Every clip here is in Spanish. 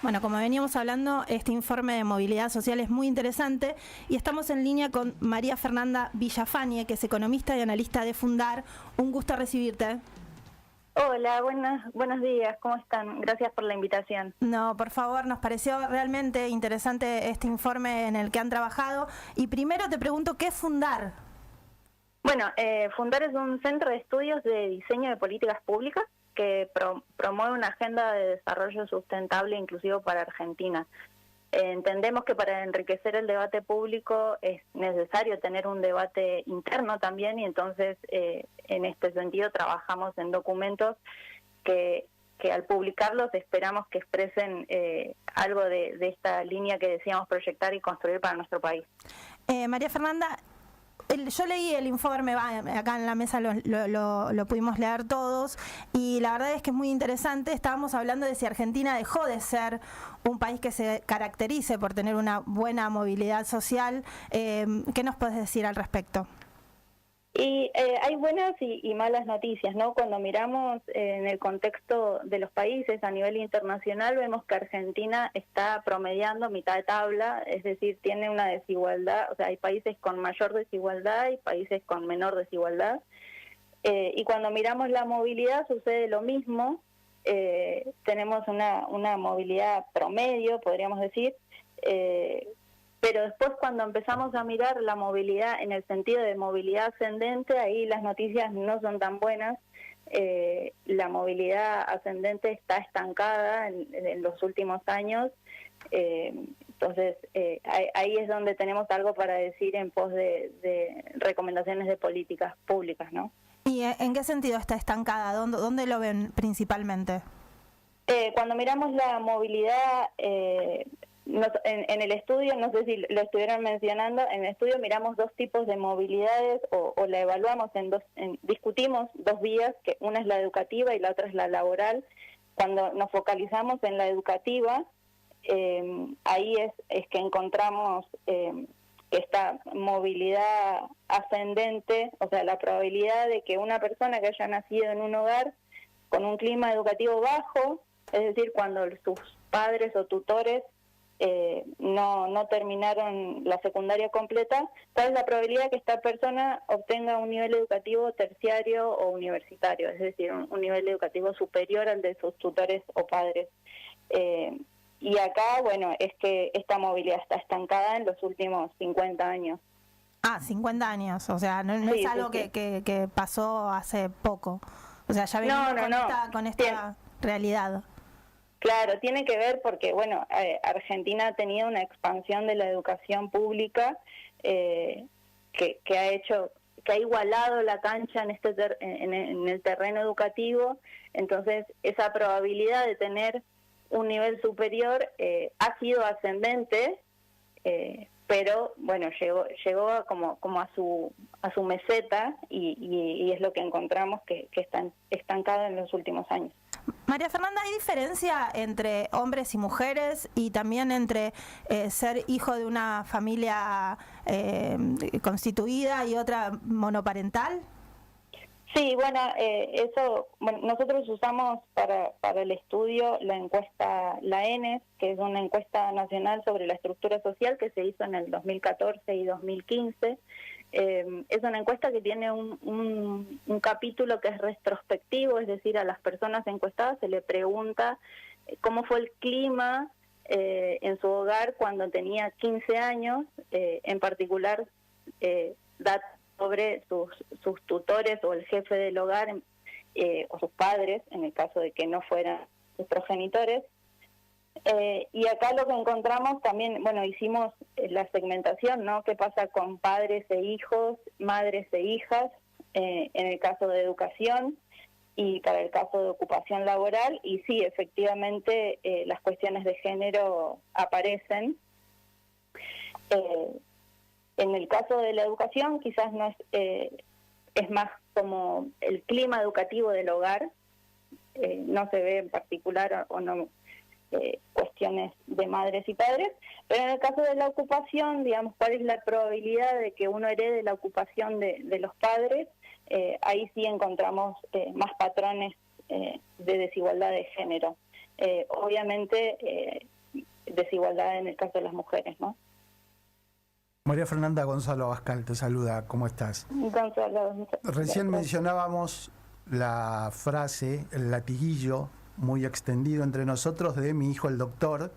Bueno, como veníamos hablando, este informe de movilidad social es muy interesante y estamos en línea con María Fernanda Villafañe, que es economista y analista de Fundar. Un gusto recibirte. Hola, buenos días, ¿cómo están? Gracias por la invitación. No, por favor, nos pareció realmente interesante este informe en el que han trabajado. Y primero te pregunto, ¿qué es Fundar? Bueno, Fundar es un centro de estudios de diseño de políticas públicas que promueve una agenda de desarrollo sustentable e inclusivo para Argentina. Entendemos que para enriquecer el debate público es necesario tener un debate interno también y entonces en este sentido trabajamos en documentos que al publicarlos esperamos que expresen algo de esta línea que decíamos proyectar y construir para nuestro país. María Fernanda, yo leí el informe, acá en la mesa lo pudimos leer todos, y la verdad es que es muy interesante. Estábamos hablando de si Argentina dejó de ser un país que se caracterice por tener una buena movilidad social. ¿Qué nos puedes decir al respecto? Y hay buenas y malas noticias, ¿no? Cuando miramos en el contexto de los países a nivel internacional, vemos que Argentina está promediando mitad de tabla, es decir, tiene una desigualdad, o sea, hay países con mayor desigualdad y países con menor desigualdad. Y cuando miramos la movilidad sucede lo mismo, tenemos una movilidad promedio, podríamos decir, pero después cuando empezamos a mirar la movilidad en el sentido de movilidad ascendente, ahí las noticias no son tan buenas. La movilidad ascendente está estancada en los últimos años, entonces ahí es donde tenemos algo para decir en pos de recomendaciones de políticas públicas, ¿no? ¿Y en qué sentido está estancada? ¿Dónde lo ven principalmente? Cuando miramos la movilidad... en el estudio, no sé si lo estuvieron mencionando, en el estudio miramos dos tipos de movilidades o la evaluamos discutimos dos vías, que una es la educativa y la otra es la laboral. Cuando nos focalizamos en la educativa, ahí es que encontramos esta movilidad ascendente, o sea, la probabilidad de que una persona que haya nacido en un hogar con un clima educativo bajo, es decir, cuando sus padres o tutores no terminaron la secundaria completa, ¿cuál es la probabilidad que esta persona obtenga un nivel educativo terciario o universitario? Es decir, un nivel educativo superior al de sus tutores o padres. Y acá, bueno, es que esta movilidad está estancada en los últimos 50 años. 50 años, o sea, no sí, es algo sí. Que pasó hace poco. O sea, ya venimos con esta realidad. Claro, tiene que ver porque, bueno, Argentina ha tenido una expansión de la educación pública que ha igualado la cancha en el terreno educativo. Entonces, esa probabilidad de tener un nivel superior ha sido ascendente, pero bueno, llegó como a su meseta y es lo que encontramos que está estancado en los últimos años. María Fernanda, ¿hay diferencia entre hombres y mujeres y también entre ser hijo de una familia constituida y otra monoparental? Sí, bueno, nosotros usamos para el estudio la encuesta La ENES, que es una encuesta nacional sobre la estructura social que se hizo en el 2014 y 2015. Es una encuesta que tiene un capítulo que es retrospectivo, es decir, a las personas encuestadas se le pregunta cómo fue el clima en su hogar cuando tenía 15 años, en particular datos sobre sus tutores o el jefe del hogar o sus padres, en el caso de que no fueran sus progenitores. Y acá lo que encontramos también, bueno, hicimos la segmentación, ¿no? ¿Qué pasa con padres e hijos, madres e hijas, en el caso de educación y para el caso de ocupación laboral? Y sí, efectivamente, las cuestiones de género aparecen. En el caso de la educación, quizás no es más como el clima educativo del hogar, no se ve en particular o no cuestiones de madres y padres, pero en el caso de la ocupación, digamos, ¿cuál es la probabilidad de que uno herede la ocupación de los padres? Ahí sí encontramos más patrones de desigualdad de género. obviamente desigualdad en el caso de las mujeres, ¿no? María Fernanda, Gonzalo Abascal te saluda, ¿cómo estás? Gonzalo, Recién mencionábamos la frase, el latiguillo muy extendido entre nosotros de mi hijo el doctor,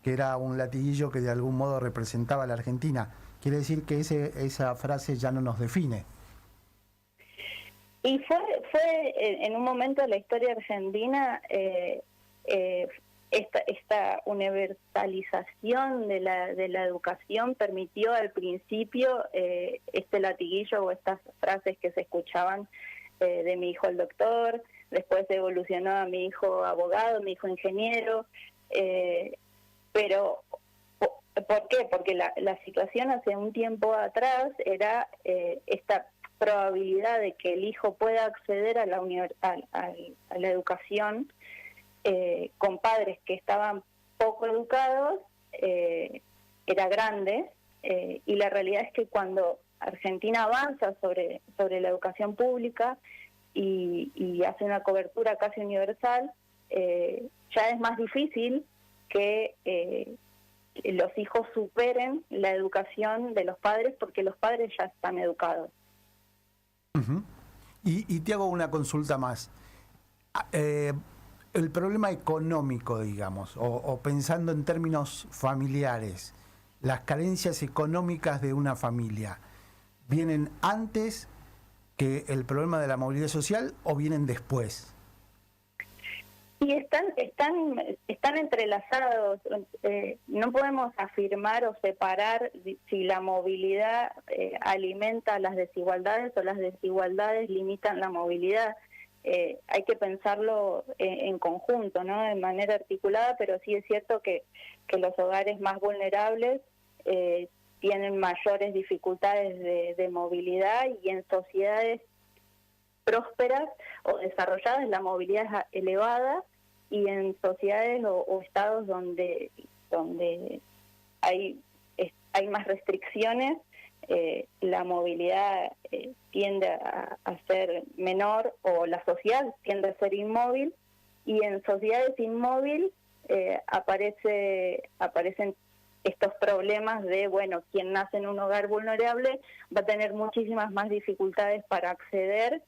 que era un latiguillo que de algún modo representaba a la Argentina. Quiere decir que esa frase ya no nos define. Y fue en un momento de la historia argentina esta universalización de la educación permitió al principio este latiguillo o estas frases que se escuchaban de mi hijo el doctor, después evolucionó a mi hijo abogado, mi hijo ingeniero, pero ¿por qué? Porque la situación hace un tiempo atrás era esta probabilidad de que el hijo pueda acceder a la educación con padres que estaban poco educados era grande, y la realidad es que cuando Argentina avanza sobre la educación pública y hace una cobertura casi universal, ya es más difícil que los hijos superen la educación de los padres porque los padres ya están educados. Uh-huh. Y te hago una consulta más. El problema económico, digamos, o pensando en términos familiares, las carencias económicas de una familia, ¿vienen antes que el problema de la movilidad social o vienen después? Y están entrelazados. No podemos afirmar o separar si la movilidad alimenta las desigualdades o las desigualdades limitan la movilidad. Hay que pensarlo en conjunto, ¿no? De manera articulada, pero sí es cierto que los hogares más vulnerables tienen mayores dificultades de movilidad, y en sociedades prósperas o desarrolladas la movilidad es elevada, y en sociedades o estados donde hay más restricciones, la movilidad tiende a ser menor, o la sociedad tiende a ser inmóvil, y en sociedades inmóviles aparecen estos problemas de, bueno, quien nace en un hogar vulnerable va a tener muchísimas más dificultades para acceder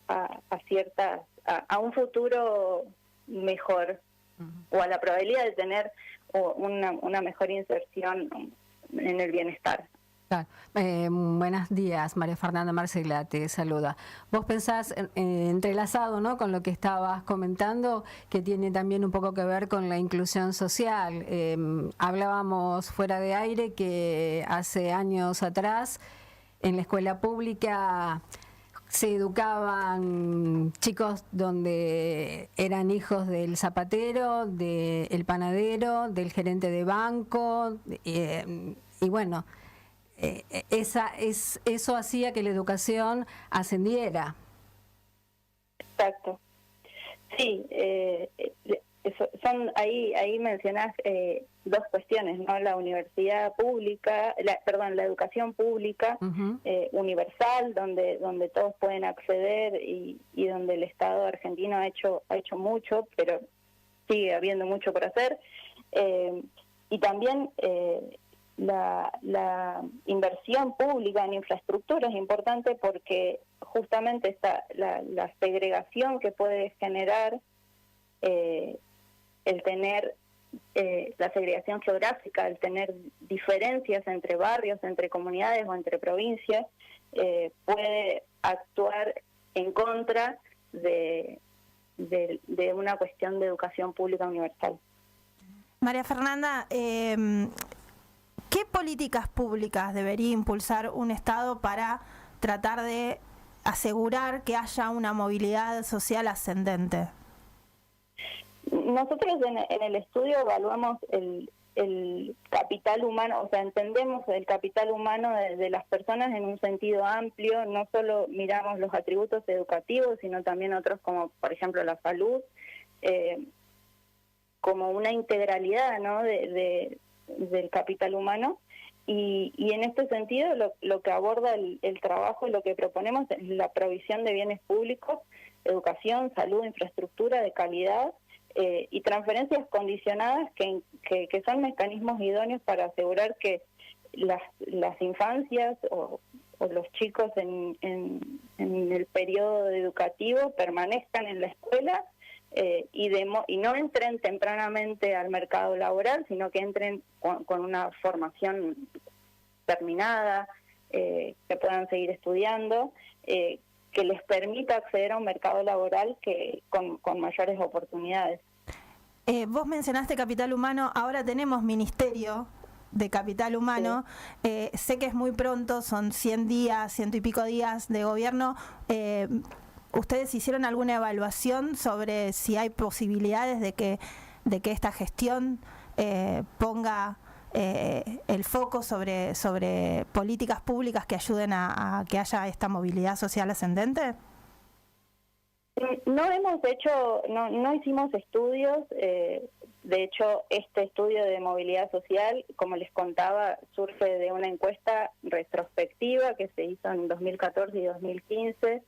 a un futuro mejor, o a la probabilidad de tener una mejor inserción en el bienestar. Buenos días, María Fernanda. Marcela te saluda. Vos pensás, entrelazado, ¿no?, con lo que estabas comentando, que tiene también un poco que ver con la inclusión social. Hablábamos fuera de aire que hace años atrás en la escuela pública se educaban chicos donde eran hijos del zapatero, del panadero, del gerente de banco, y bueno, eso hacía que la educación ascendiera. Exacto. Sí, ahí mencionás dos cuestiones, ¿no? La universidad pública, la educación pública, Uh-huh. Universal, donde todos pueden acceder, y donde el Estado argentino ha hecho mucho, pero sigue habiendo mucho por hacer, y también la inversión pública en infraestructura es importante, porque justamente está la segregación que puede generar el tener la segregación geográfica, el tener diferencias entre barrios, entre comunidades o entre provincias, puede actuar en contra de una cuestión de educación pública universal. María Fernanda, ¿qué políticas públicas debería impulsar un Estado para tratar de asegurar que haya una movilidad social ascendente? Nosotros en el estudio evaluamos el capital humano, o sea, entendemos el capital humano de las personas en un sentido amplio. No solo miramos los atributos educativos, sino también otros como, por ejemplo, la salud, como una integralidad, ¿no?, del capital humano. Y en este sentido lo que aborda el trabajo y lo que proponemos es la provisión de bienes públicos, educación, salud, infraestructura de calidad, y transferencias condicionadas que son mecanismos idóneos para asegurar que las infancias o los chicos en el periodo educativo permanezcan en la escuela y no entren tempranamente al mercado laboral, sino que entren con una formación terminada, que puedan seguir estudiando, que les permita acceder a un mercado laboral con mayores oportunidades. Vos mencionaste capital humano, ahora tenemos Ministerio de Capital Humano. Sí. Sé que es muy pronto, son 100 días, 100 y pico días de gobierno. ¿Ustedes hicieron alguna evaluación sobre si hay posibilidades de que esta gestión ponga el foco sobre políticas públicas que ayuden a que haya esta movilidad social ascendente? No hicimos estudios. De hecho, este estudio de movilidad social, como les contaba, surge de una encuesta retrospectiva que se hizo en 2014 y 2015.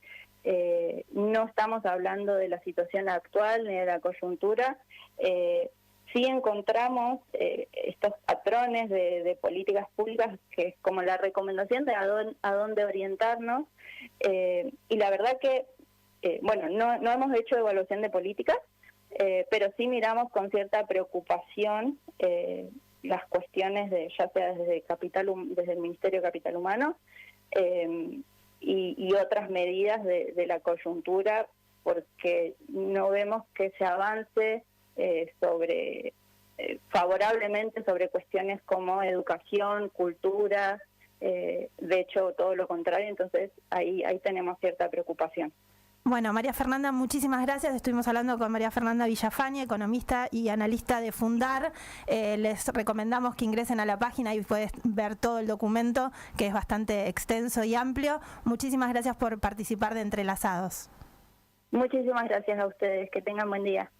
No estamos hablando de la situación actual ni de la coyuntura. Sí encontramos estos patrones de políticas públicas, que es como la recomendación de a dónde orientarnos, y la verdad que, no hemos hecho evaluación de políticas, pero sí miramos con cierta preocupación las cuestiones ya sea desde el Ministerio de Capital Humano y otras medidas de la coyuntura, porque no vemos que se avance favorablemente sobre cuestiones como educación, cultura, de hecho todo lo contrario. Entonces ahí tenemos cierta preocupación. Bueno, María Fernanda, muchísimas gracias. Estuvimos hablando con María Fernanda Villafañe, economista y analista de Fundar. Les recomendamos que ingresen a la página y puedes ver todo el documento, que es bastante extenso y amplio. Muchísimas gracias por participar de Entrelazados. Muchísimas gracias a ustedes. Que tengan buen día.